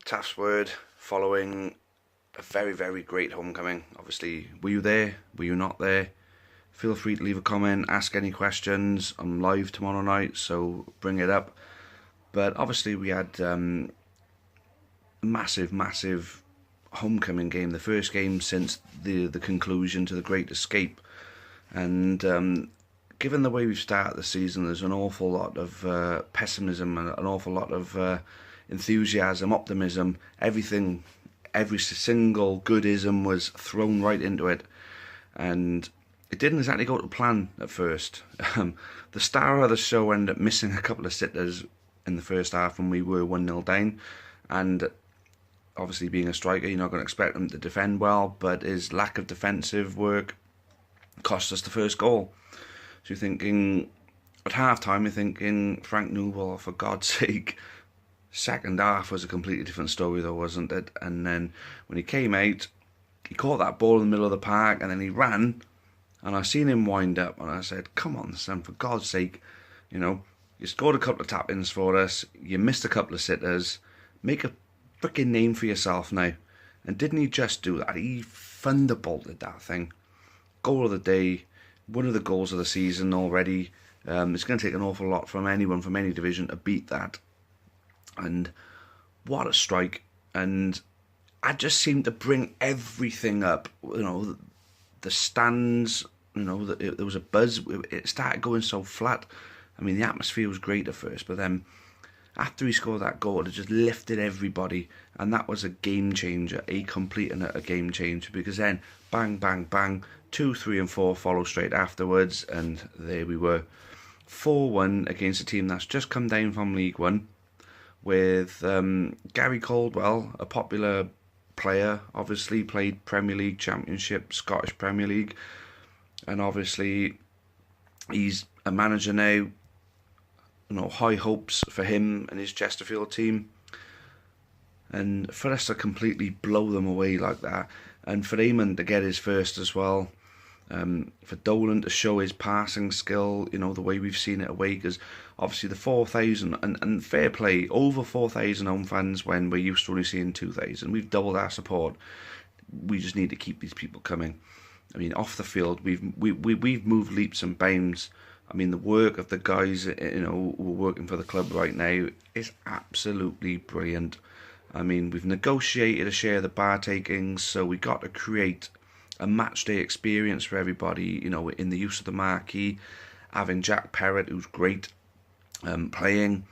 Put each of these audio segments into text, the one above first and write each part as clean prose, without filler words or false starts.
Taff's word following a very, very great homecoming. Obviously, were you there? Were you not there? Feel free to leave a comment, ask any questions. I'm live tomorrow night, so bring it up. But obviously, we had massive, massive homecoming game, the first game since the conclusion to the Great Escape. And given the way we've started the season, there's an awful lot of pessimism and an awful lot of enthusiasm, optimism, everything, every single goodism was thrown right into it. And it didn't exactly go to plan at first. The star of the show ended up missing a couple of sitters in the first half when we were 1-0 down. And obviously being a striker, you're not going to expect him to defend well, but his lack of defensive work cost us the first goal. So you're thinking, at half-time, you're thinking, Frank Newell, for God's sake. Second half was a completely different story though, wasn't it? And then when he came out, he caught that ball in the middle of the park, and then he ran, and I seen him wind up, and I said, come on, son, for God's sake, you scored a couple of tap-ins for us, you missed a couple of sitters, make a freaking name for yourself now. And didn't he just do that? He thunderbolted that thing. Goal of the day, one of the goals of the season already. It's going to take an awful lot from anyone from any division to beat that. And what a strike. And I just seemed to bring everything up. The stands, there was a buzz. It started going so flat. I mean, the atmosphere was great at first, but then after he scored that goal, it just lifted everybody. And that was a game changer, a complete and utter game changer. Because then, bang, bang, bang, 2, 3 and 4 follow straight afterwards. And there we were. 4-1 against a team that's just come down from League One. With Gary Caldwell, a popular player, obviously played Premier League, Championship, Scottish Premier League, and obviously he's a manager now. High hopes for him and his Chesterfield team, and for us to completely blow them away like that, and for Eamon to get his first as well. For Dolan to show his passing skill, the way we've seen it away, because obviously the 4,000, and fair play, over 4,000 home fans when we're used to only seeing 2,000. We've doubled our support. We just need to keep these people coming. I mean, off the field, we've moved leaps and bounds. I mean, the work of the guys, who are working for the club right now is absolutely brilliant. I mean, we've negotiated a share of the bar takings, so we got to create a match day experience for everybody, in the use of the marquee, having Jack Perrott, who's great, playing,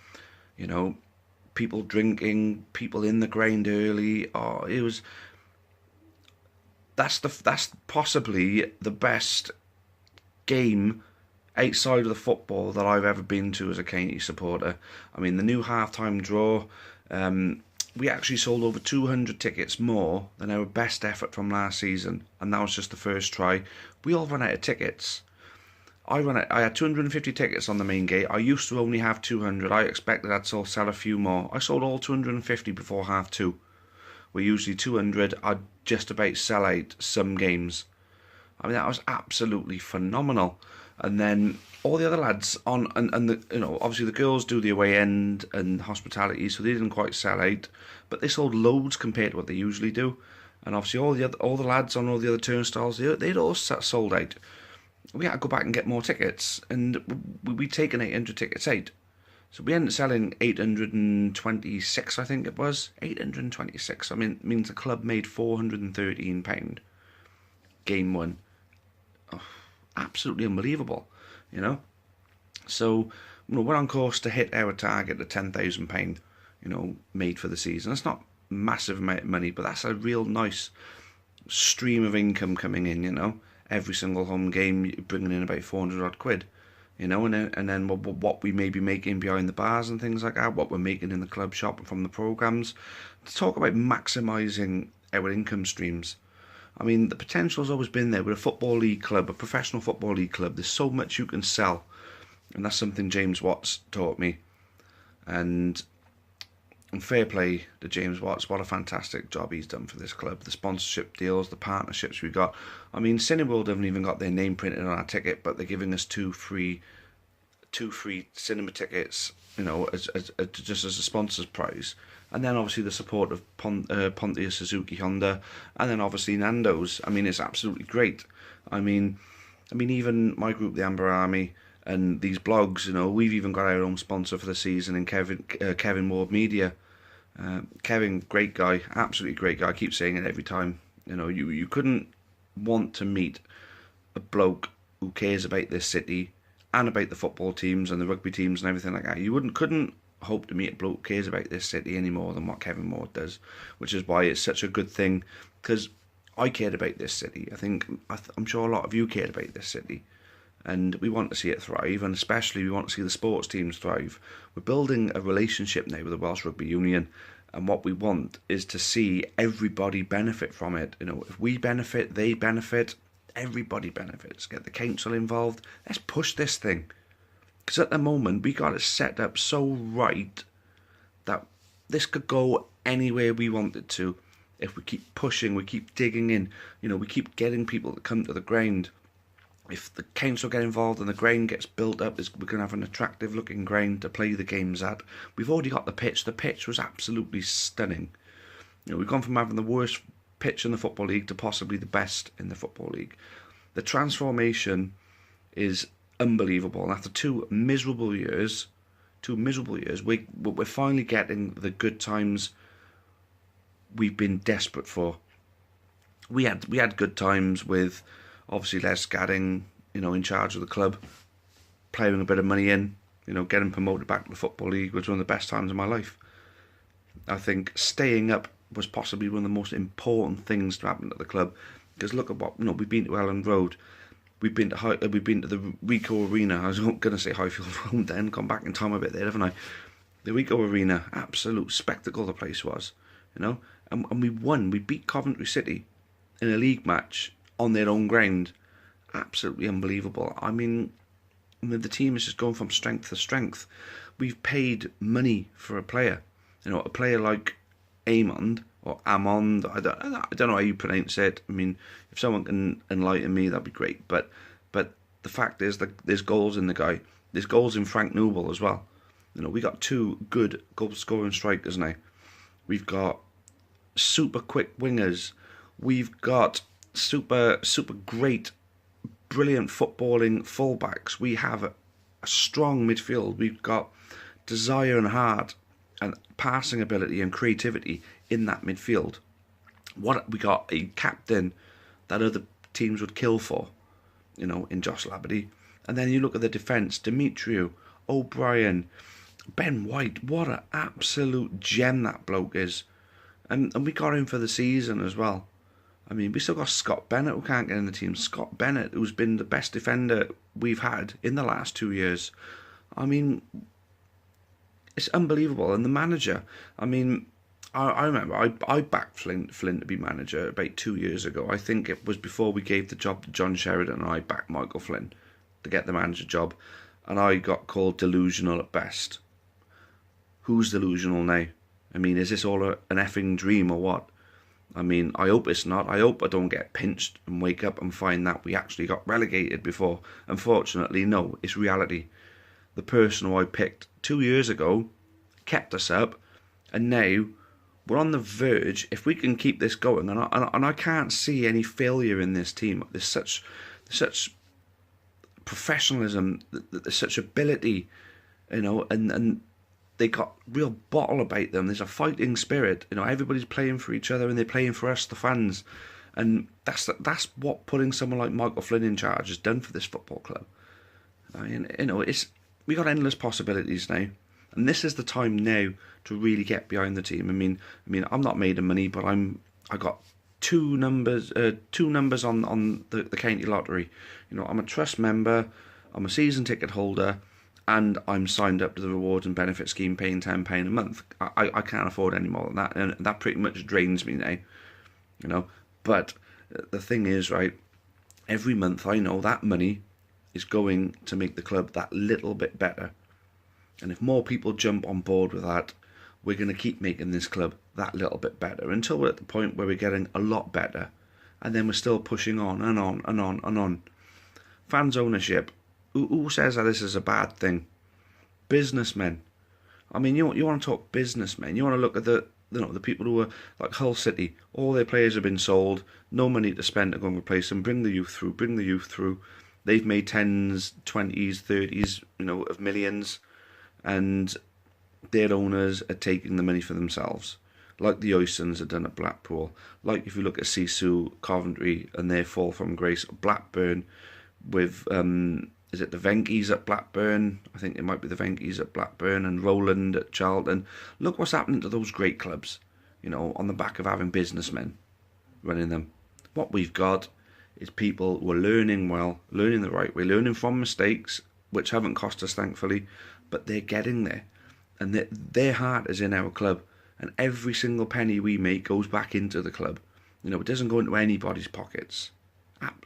people drinking, people in the ground early. That's possibly the best game outside of the football that I've ever been to as a Caney supporter. I mean, the new half-time draw, we actually sold over 200 tickets more than our best effort from last season, and that was just the first try. We all ran out of tickets. I had 250 tickets on the main gate. I used to only have 200. I expected I'd sell a few more. I sold all 250 before half two. We're usually 200. I'd just about sell out some games. I mean, that was absolutely phenomenal. And then all the other lads on, and obviously the girls do the away end and hospitality, so they didn't quite sell out, but they sold loads compared to what they usually do. And obviously all the lads on all the other turnstiles, they'd all sold out. We had to go back and get more tickets, and we'd taken 800 tickets out. So we ended up selling 826, I think it was. 826. I mean, it means the club made £413. Game one. Oh, absolutely unbelievable, So, we're on course to hit our target of £10,000, made for the season. That's not massive amount of money, but that's a real nice stream of income coming in, Every single home game, bringing in about 400 odd quid, and then what we may be making behind the bars and things like that, what we're making in the club shop and from the programmes. To talk about maximising our income streams. I mean, the potential's always been there with a football league club, a professional football league club. There's so much you can sell, and that's something James Watts taught me. And fair play to James Watts. What a fantastic job he's done for this club. The sponsorship deals, the partnerships we got. I mean, Cineworld haven't even got their name printed on our ticket, but they're giving us two free cinema tickets, as just as a sponsor's prize. and then obviously the support of Pontius Suzuki Honda, and then obviously Nando's. I mean, it's absolutely great. I mean, even my group, the Amber Army, and these blogs, we've even got our own sponsor for the season in Kevin Ward Media. Kevin, great guy, absolutely great guy. I keep saying it every time. You couldn't want to meet a bloke who cares about this city and about the football teams and the rugby teams and everything like that. You couldn't hope to meet a bloke who cares about this city any more than what Kevin Ward does, which is why it's such a good thing, because I cared about this city. I'm sure a lot of you cared about this city, and we want to see it thrive, and especially we want to see the sports teams thrive. We're building a relationship now with the Welsh Rugby Union, and what we want is to see everybody benefit from it. If we benefit, they benefit, everybody benefits. Get the council involved. Let's push this thing. Because at the moment, we got it set up so right that this could go anywhere we want it to. If we keep pushing, we keep digging in, we keep getting people to come to the ground. If the council get involved and the ground gets built up, we're going to have an attractive looking ground to play the games at. We've already got the pitch. The pitch was absolutely stunning. We've gone from having the worst pitch in the Football League to possibly the best in the Football League. The transformation is unbelievable. And after two miserable years, we're finally getting the good times we've been desperate for. We had good times with obviously Les Gadding, in charge of the club, playing a bit of money in, getting promoted back to the Football League was one of the best times of my life. I think staying up was possibly one of the most important things to happen at the club, because look at what we've been to Elland Road, we've been to the Ricoh Arena. I was going to say Highfield Road then, gone back in time a bit there, haven't I? The Ricoh Arena, absolute spectacle the place was, and we won. We beat Coventry City in a league match on their own ground. Absolutely unbelievable. I mean, the team is just going from strength to strength. We've paid money for a player, a player like Amond or Amond. I don't know how you pronounce it. I mean, if someone can enlighten me, that'd be great. But the fact is that there's goals in the guy. There's goals in Frank Noble as well. We got two good goal scoring strikers now. We've got super quick wingers. We've got super great, brilliant footballing fullbacks. We have a strong midfield. We've got desire and heart and passing ability and creativity in that midfield. We got a captain that other teams would kill for, in Josh Labadie. And then you look at the defence: Demetriou, O'Brien, Ben White. What an absolute gem that bloke is. And we got him for the season as well. I mean, we still got Scott Bennett, who can't get in the team. Scott Bennett, who's been the best defender we've had in the last 2 years. I mean, it's unbelievable. And the manager, I mean, I remember I backed Flynn to be manager about 2 years ago. I think it was before we gave the job to John Sheridan, and I backed Michael Flynn to get the manager job. And I got called delusional at best. Who's delusional now? I mean, is this all an effing dream or what? I mean, I hope it's not. I hope I don't get pinched and wake up and find that we actually got relegated before. Unfortunately, no, it's reality. The person who I picked 2 years ago kept us up, and now we're on the verge. If we can keep this going, and I can't see any failure in this team. There's such professionalism, there's such ability, and they got real bottle about them. There's a fighting spirit. Everybody's playing for each other, and they're playing for us, the fans. And that's what putting someone like Michael Flynn in charge has done for this football club. I mean, we got endless possibilities now, and this is the time now to really get behind the team. I mean, I'm not made of money, but I got two numbers on the county lottery. I'm a trust member. I'm a season ticket holder. And I'm signed up to the rewards and benefit scheme, paying £10 a month. I can't afford any more than that, and that pretty much drains me now, But the thing is, right, every month I know that money is going to make the club that little bit better. And if more people jump on board with that, we're going to keep making this club that little bit better until we're at the point where we're getting a lot better. And then we're still pushing on and on and on and on. Fans ownership. Who says that this is a bad thing? Businessmen. I mean, you want to talk businessmen. You want to look at the people who are like Hull City. All their players have been sold. No money to spend to go and replace them. Bring the youth through. Bring the youth through. They've made 10s, 20s, 30s, of millions, and their owners are taking the money for themselves. Like the Oysons have done at Blackpool. Like if you look at Sisu, Coventry, and their fall from grace. Blackburn with is it the Venkies at Blackburn? I think it might be the Venkies at Blackburn, and Roland at Charlton. Look what's happening to those great clubs, on the back of having businessmen running them. What we've got is people who are learning well, learning the right way, learning from mistakes, which haven't cost us, thankfully, but they're getting there. And their heart is in our club, and every single penny we make goes back into the club. It doesn't go into anybody's pockets.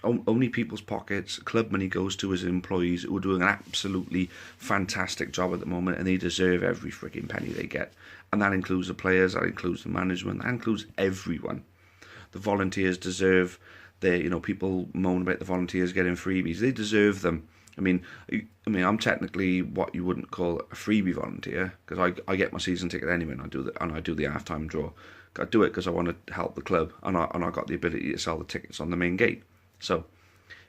Only people's pockets. Club money goes to his employees, who are doing an absolutely fantastic job at the moment, and they deserve every freaking penny they get. And that includes the players, that includes the management, that includes everyone. The volunteers deserve their, people moan about the volunteers getting freebies. They deserve them. I mean, I'm technically what you wouldn't call a freebie volunteer, because I get my season ticket anyway, and I do the half-time draw. I do it because I want to help the club, and I got the ability to sell the tickets on the main gate. So,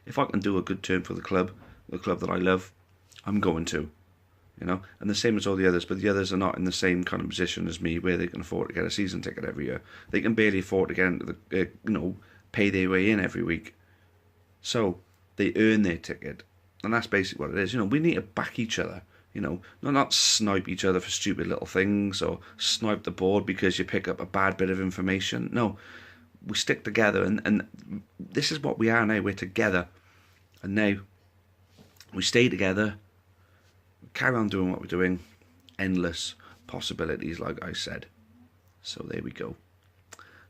if I can do a good turn for the club that I love, I'm going to, And the same as all the others, but the others are not in the same kind of position as me, where they can afford to get a season ticket every year. They can barely afford to get into the, pay their way in every week. So they earn their ticket, and that's basically what it is. We need to back each other. Not snipe each other for stupid little things, or snipe the board because you pick up a bad bit of information. No. We stick together, and this is what we are now. We're together, and now we stay together, carry on doing what we're doing. Endless possibilities, like I said. So there we go.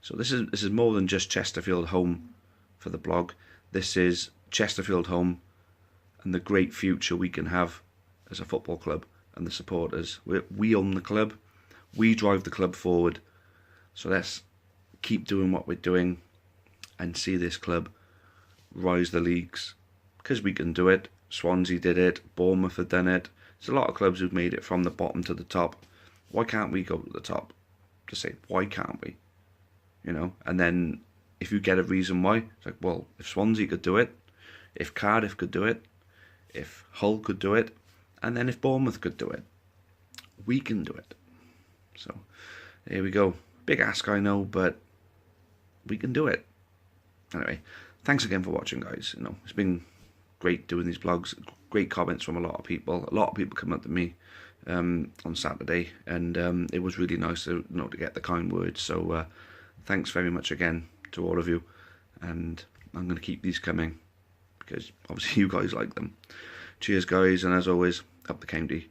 So this is more than just Chesterfield home for the blog. This is Chesterfield home and the great future we can have as a football club, and the supporters. We own the club. We drive the club forward. So let's keep doing what we're doing and see this club rise the leagues, because we can do it. Swansea did it, Bournemouth have done it. There's a lot of clubs who've made it from the bottom to the top. Why can't we go to the top? Just say, why can't we? And then if you get a reason why, it's like, well, if Swansea could do it, if Cardiff could do it, if Hull could do it, and then if Bournemouth could do it, we can do it. So there we go. Big ask, I know, but we can do it. Anyway, thanks again for watching, guys. It's been great doing these vlogs. Great comments from a lot of people. A lot of people come up to me on Saturday, and it was really nice to get the kind words. So thanks very much again to all of you, and I'm going to keep these coming because obviously you guys like them. Cheers, guys, and as always, up the county.